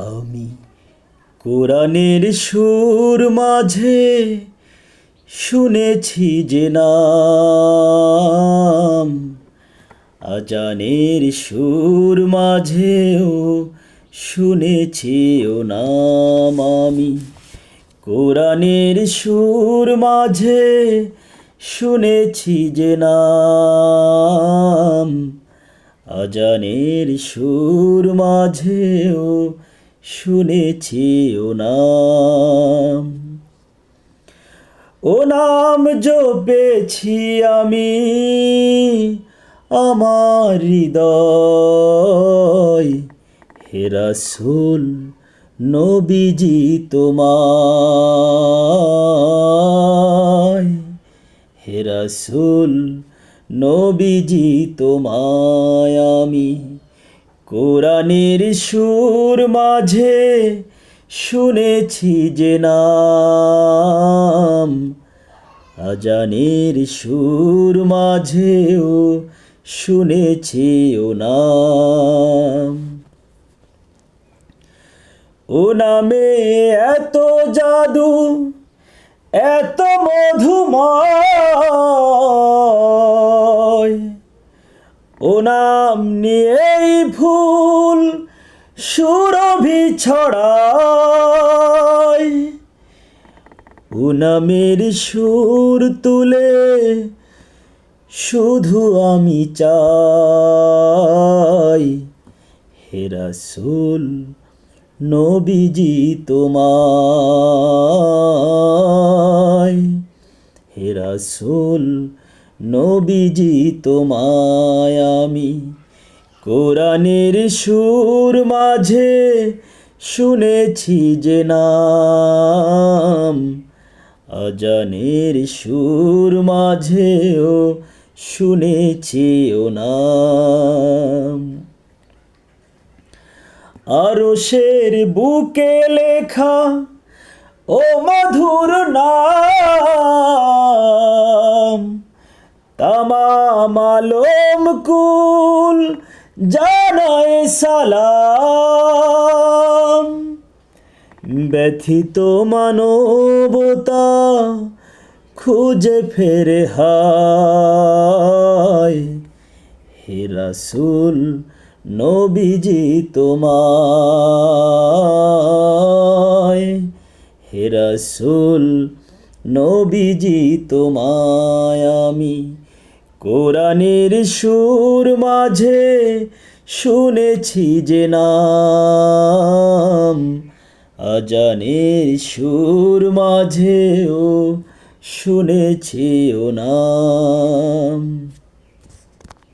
আমি কোরআনের সুর মাঝে শুনেছি যে নাম, আজানের সুর মাঝেও শুনেছি ও নাম। আমি কোরআনের সুর মাঝে শুনেছি যে নাম, আজানের সুর মাঝেও শুনেছি ও নাম। ও নাম জপেছি আমি আমার হৃদয়, হে রাসূল নবীজি তোমায়, হে রাসূল নবীজি তোমায়। আমি কোরআনের সুর মাঝে শুনেছি যে নাম, আজানের সুর মাঝেও শুনেছি ও নাম। ও নামে এত জাদু, এত মধুময়, ও নাম নিয়েই ফুল সুরভি ছড়ায়। ও নামের সুর তুলে শুধু আমি চাই, হে রাসূল নবীজি তোমায়, হে রাসূল নবীজি তোমায়। আমি কোরআনের সুর মাঝে শুনেছি যে নাম, আজানের সুর মাঝেও শুনেছি ও নাম। আরশের বুকে লেখা ও মধুর নাম, তামাম আলম কুল জানায় সালাম। ব্যথিত মানবতা খুঁজে ফেরে হায়, হে রাসূল নবীজি তোমায়, হে রাসূল নবীজি তোমায়। আমি কোরআনের সুর মাঝে শুনেছি যে নাম, আজানের সুর মাঝেও শুনেছি ও নাম।